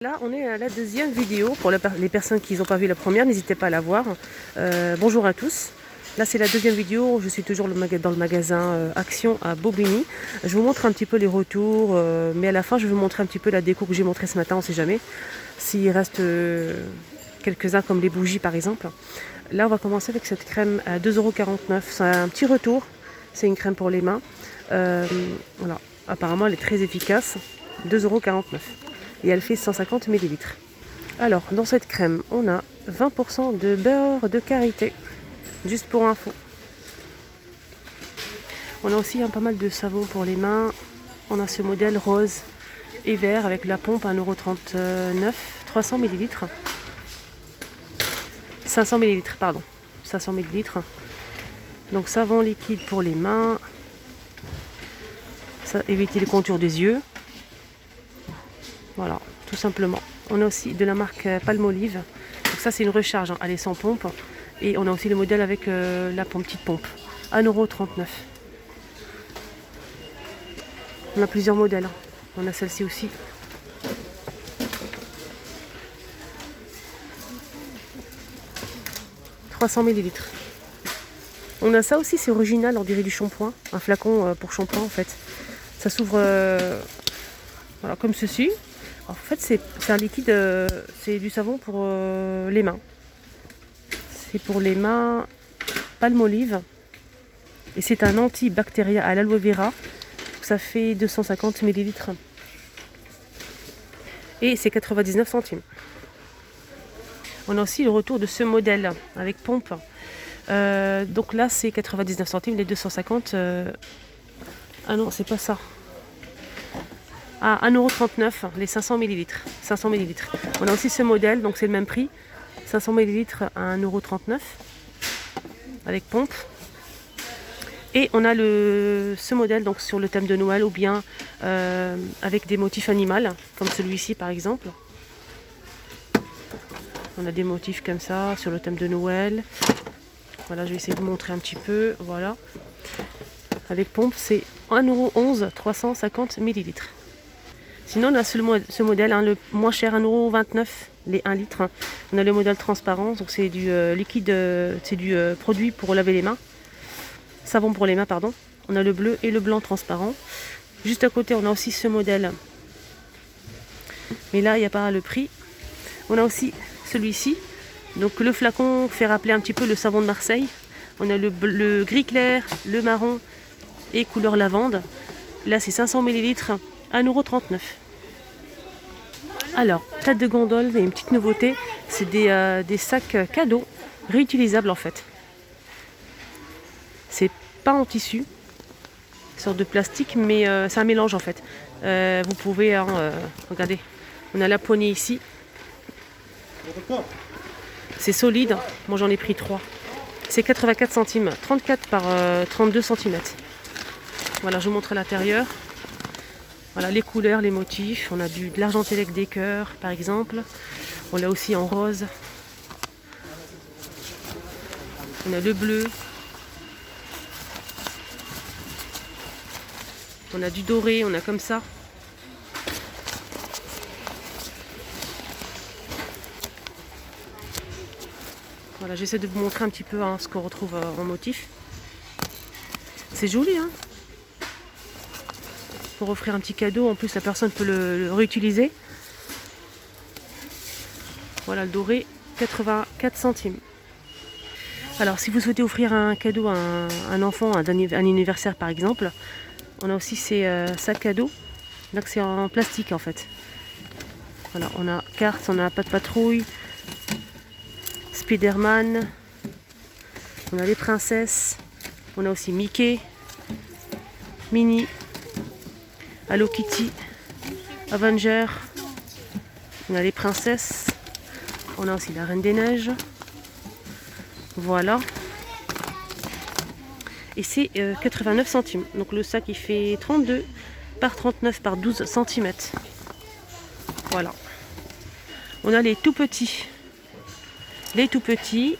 Là, on est à la deuxième vidéo. Pour les personnes qui n'ont pas vu la première, n'hésitez pas à la voir. Bonjour à tous. Là, c'est la deuxième vidéo. Je suis toujours dans le magasin Action à Bobigny. Je vous montre un petit peu les retours, mais à la fin, je vais vous montrer un petit peu la déco que j'ai montrée ce matin. On ne sait jamais s'il reste quelques-uns comme les bougies par exemple. Là, on va commencer avec cette crème à 2,49 €. C'est un petit retour. C'est une crème pour les mains. Voilà. Apparemment, elle est très efficace. 2,49 € et elle fait 150 ml. Alors, dans cette crème, on a 20% de beurre de karité, juste pour info. On a aussi pas mal de savon pour les mains. On a ce modèle rose et vert avec la pompe à 1,39 €, 300 ml. 500 ml, pardon. 500 ml. Donc, savon liquide pour les mains. Ça évite les contours des yeux. Voilà, tout simplement. On a aussi de la marque Palmolive. Donc ça, c'est une recharge, hein. Elle est sans pompe. Et on a aussi le modèle avec la petite pompe. 1,39 €. On a plusieurs modèles. On a celle-ci aussi. « 300 ml. On a ça aussi, c'est original, on dirait du shampoing. Un flacon pour shampoing en fait. Ça s'ouvre voilà, comme ceci. En fait, c'est un liquide, c'est du savon pour les mains. C'est pour les mains Palmolive. Et c'est un antibactérien à l'aloe vera. Ça fait 250 ml. Et c'est 99 centimes. On a aussi le retour de ce modèle avec pompe. Donc là, c'est 99 centimes, les 250. Ah non, c'est pas ça. À 1,39 €, les 500 ml. 500 ml. On a aussi ce modèle, donc c'est le même prix. 500 ml à 1,39 € avec pompe. Et on a ce modèle donc sur le thème de Noël ou bien avec des motifs animaux, comme celui-ci par exemple. On a des motifs comme ça sur le thème de Noël. Voilà, je vais essayer de vous montrer un petit peu. Voilà. Avec pompe, c'est 1,11 €, 350 ml. Sinon, on a ce modèle, hein, le moins cher, 1,29 €, les 1 litre. On a le modèle transparent, donc c'est du liquide, c'est du produit pour laver les mains. Savon pour les mains, pardon. On a le bleu et le blanc transparent. Juste à côté, on a aussi ce modèle. Mais là, il n'y a pas le prix. On a aussi celui-ci. Donc le flacon fait rappeler un petit peu le savon de Marseille. On a le gris clair, le marron et couleur lavande. Là, c'est 500 ml. 1,39 €. Alors, tête de gondole, il y a une petite nouveauté, c'est des sacs cadeaux réutilisables en fait. C'est pas en tissu, une sorte de plastique, mais c'est un mélange en fait. Vous pouvez, regardez, on a la poignée ici. C'est solide, moi j'en ai pris 3. C'est 84 centimes, 34 par 32 cm. Voilà, je vous montre l'intérieur. Voilà les couleurs, les motifs. On a de l'argenté avec des cœurs par exemple. On l'a aussi en rose. On a le bleu. On a du doré, on a comme ça. Voilà, j'essaie de vous montrer un petit peu ce qu'on retrouve en motif. C'est joli, hein, pour offrir un petit cadeau. En plus, la personne peut le réutiliser. Voilà le doré, 84 centimes. Alors, si vous souhaitez offrir un cadeau à un enfant, un anniversaire par exemple, on a aussi ces sacs cadeaux. Donc, c'est en plastique en fait. Voilà, on a cartes, on a pas de patrouille, Spider-Man, on a les princesses, on a aussi Mickey, Minnie, Hello Kitty, Avenger, on a les princesses, on a aussi la Reine des Neiges. Voilà. Et c'est 89 centimes. Donc le sac il fait 32 par 39 par 12 cm. Voilà. On a les tout petits. Les tout petits.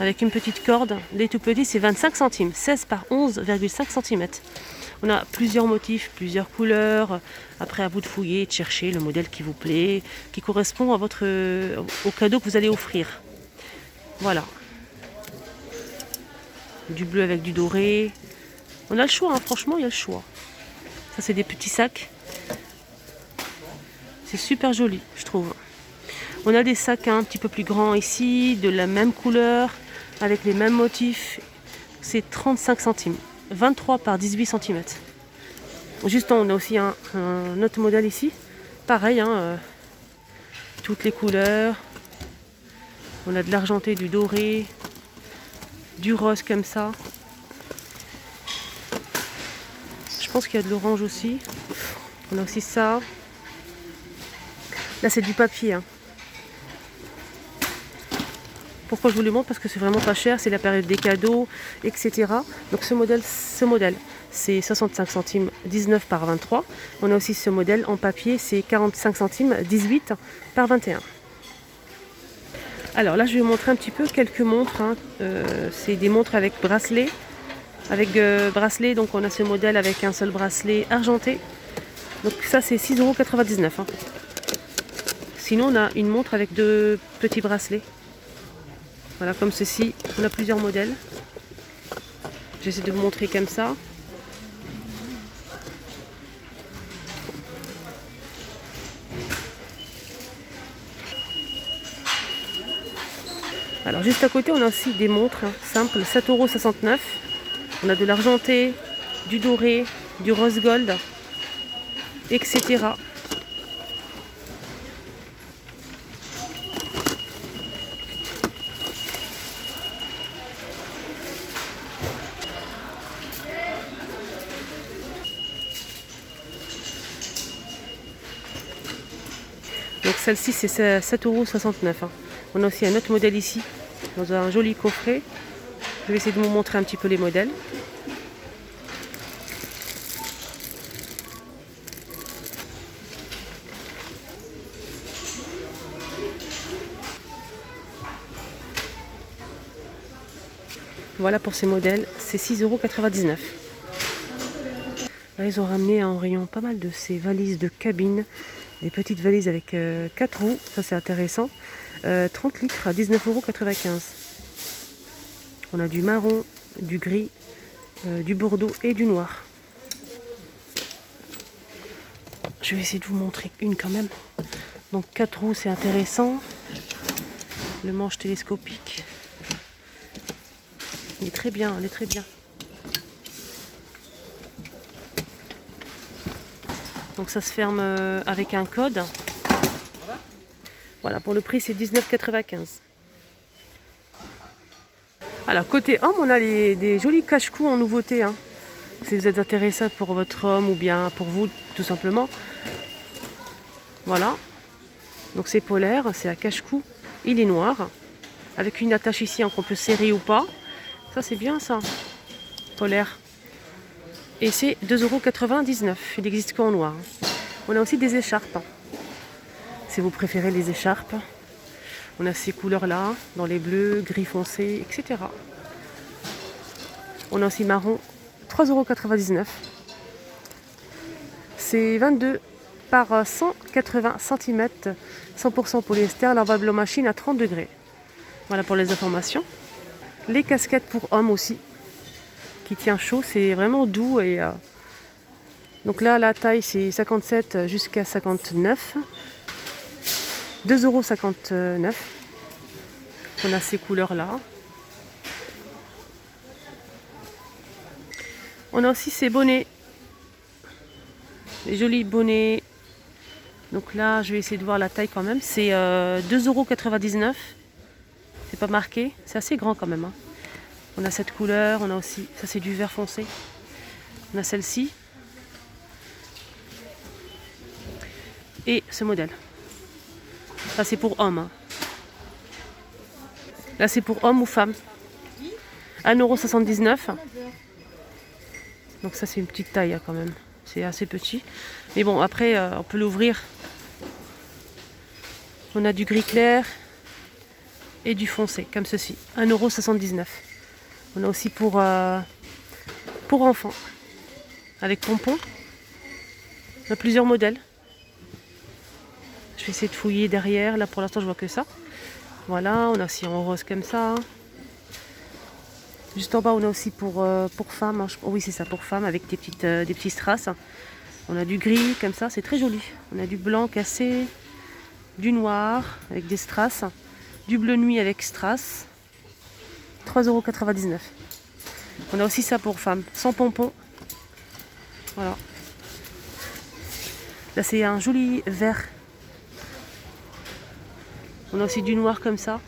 avec une petite corde. Les tout petits, c'est 25 centimes, 16 par 11,5 cm. On a plusieurs motifs, plusieurs couleurs. Après, à vous de fouiller, de chercher le modèle qui vous plaît, qui correspond à au cadeau que vous allez offrir. Voilà. Du bleu avec du doré. On a le choix, hein, franchement, il y a le choix. Ça, c'est des petits sacs. C'est super joli, je trouve. On a des sacs un petit peu plus grands ici, de la même couleur, avec les mêmes motifs. C'est 35 centimes, 23 par 18 cm. Juste on a aussi un autre modèle ici. Pareil, hein, toutes les couleurs. On a de l'argenté, du doré, du rose comme ça. Je pense qu'il y a de l'orange aussi. On a aussi ça. Là, c'est du papier. Hein. Pourquoi je vous le montre? Parce que c'est vraiment pas cher. C'est la période des cadeaux, etc. Donc ce modèle, c'est 65 centimes, 19 par 23. On a aussi ce modèle en papier, c'est 45 centimes, 18 par 21. Alors là, je vais vous montrer un petit peu quelques montres. Hein. C'est des montres avec bracelet. Bracelet, donc on a ce modèle avec un seul bracelet argenté. Donc ça, c'est 6,99 €. Hein. Sinon, on a une montre avec 2 petits bracelets. Voilà, comme ceci. On a plusieurs modèles. J'essaie de vous montrer comme ça. Alors juste à côté, on a aussi des montres simples, 7,69 €. On a de l'argenté, du doré, du rose gold, etc. Donc celle-ci, c'est 7,69 €. Hein. On a aussi un autre modèle ici, dans un joli coffret. Je vais essayer de vous montrer un petit peu les modèles. Voilà pour ces modèles, c'est 6,99 €. Là, ils ont ramené en rayon pas mal de ces valises de cabine. Des petites valises avec 4 roues, ça c'est intéressant. 30 litres à 19,95 €. On a du marron, du gris, du bordeaux et du noir. Je vais essayer de vous montrer une quand même. Donc 4 roues, c'est intéressant. Le manche télescopique. Il est très bien, elle est très bien. Donc ça se ferme avec un code. Voilà, pour le prix c'est 19,95 €. Alors côté homme, on a des jolis cache-cou en nouveauté. Hein. Si vous êtes intéressé pour votre homme ou bien pour vous tout simplement. Voilà. Donc c'est polaire, c'est à cache-cou. Il est noir. Avec une attache ici qu'on peut serrer ou pas. Ça c'est bien ça. Polaire. Et c'est 2,99 €. Il existe qu'en noir. On a aussi des écharpes. Si vous préférez les écharpes. On a ces couleurs-là, dans les bleus, gris foncé, etc. On a aussi marron, 3,99 €. C'est 22 par 180 cm, 100% polyester, lavable en machine à 30 degrés. Voilà pour les informations. Les casquettes pour hommes aussi, qui tient chaud, c'est vraiment doux. Donc là, la taille, c'est 57 jusqu'à 59. 2,59 €. On a ces couleurs-là. On a aussi ces bonnets. Les jolis bonnets. Donc là, je vais essayer de voir la taille quand même. C'est 2,99 €. C'est pas marqué. C'est assez grand quand même. Hein. On a cette couleur. On a aussi... Ça, c'est du vert foncé. On a celle-ci. Et ce modèle. Ça, c'est pour hommes. Hein. Là, c'est pour hommes ou femmes. 1,79 €. Donc ça, c'est une petite taille hein, quand même. C'est assez petit. Mais bon, après, on peut l'ouvrir. On a du gris clair. et du foncé, comme ceci. 1,79 €. On a aussi pour enfants, avec pompons. On a plusieurs modèles. Je vais essayer de fouiller derrière. Là, pour l'instant, je vois que ça. Voilà, on a aussi en rose comme ça. Juste en bas, on a aussi pour femmes. Hein. Oh oui, c'est ça, pour femmes, avec des petits strass. On a du gris comme ça, c'est très joli. On a du blanc cassé, du noir avec des strass, du bleu nuit avec strass. 3,99 €. On a aussi ça pour femmes, sans pompons. Voilà. Là, c'est un joli vert. On a aussi du noir comme ça.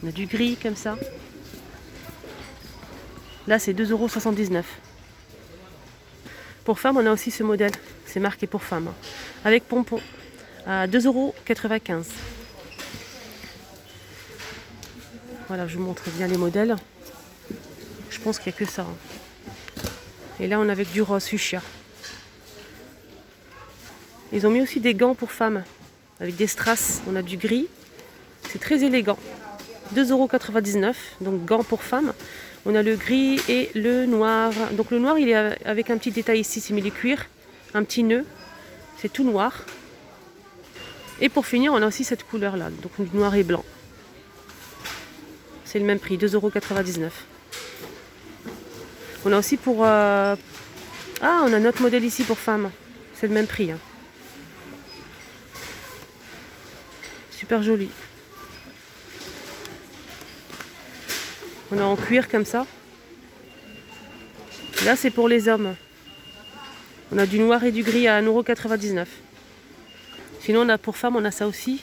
On a du gris comme ça. Là, c'est 2,79 €. Pour femmes, on a aussi ce modèle. C'est marqué pour femmes. Avec pompons. À 2,95 €. Voilà, je vous montre bien les modèles. Je pense qu'il n'y a que ça. Et là, on a avec du rose fuchsia. Ils ont mis aussi des gants pour femmes. Avec des strass. On a du gris. C'est très élégant. 2,99 €. Donc, gants pour femmes. On a le gris et le noir. Donc le noir, il est avec un petit détail ici, simili cuir. Un petit nœud. C'est tout noir. Et pour finir, on a aussi cette couleur-là. Donc noir et blanc. C'est le même prix, 2,99 €. On a aussi pour... Ah, on a notre modèle ici pour femmes. C'est le même prix. Hein. Super joli. On a en cuir comme ça. Là, c'est pour les hommes. On a du noir et du gris à 1,99 €. Sinon, on a pour femmes, on a ça aussi.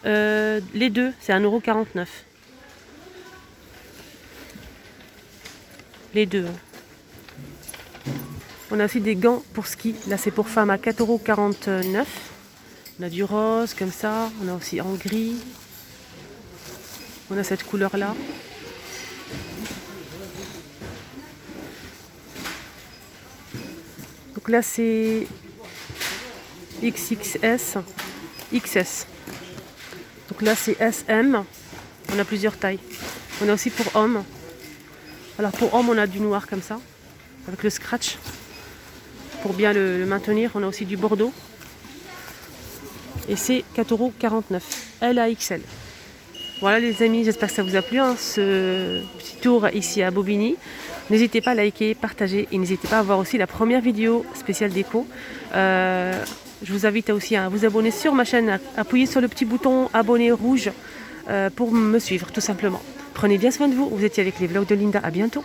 Les deux, c'est 1,49 €. Les deux. On a aussi des gants pour ski. Là, c'est pour femmes à 4,49 €. On a du rose comme ça. On a aussi en gris. On a cette couleur-là. Donc là, c'est XXS, XS. Donc là, c'est SM. On a plusieurs tailles. On a aussi pour hommes. Alors pour hommes, on a du noir comme ça, avec le scratch. Pour bien le maintenir, on a aussi du bordeaux. Et c'est 4,49 €. L à XL. Voilà les amis, j'espère que ça vous a plu, hein, ce petit tour ici à Bobigny. N'hésitez pas à liker, partager et n'hésitez pas à voir aussi la première vidéo spéciale déco. Je vous invite aussi à vous abonner sur ma chaîne, à appuyer sur le petit bouton abonner rouge pour me suivre tout simplement. Prenez bien soin de vous, vous étiez avec les vlogs de Linda, à bientôt.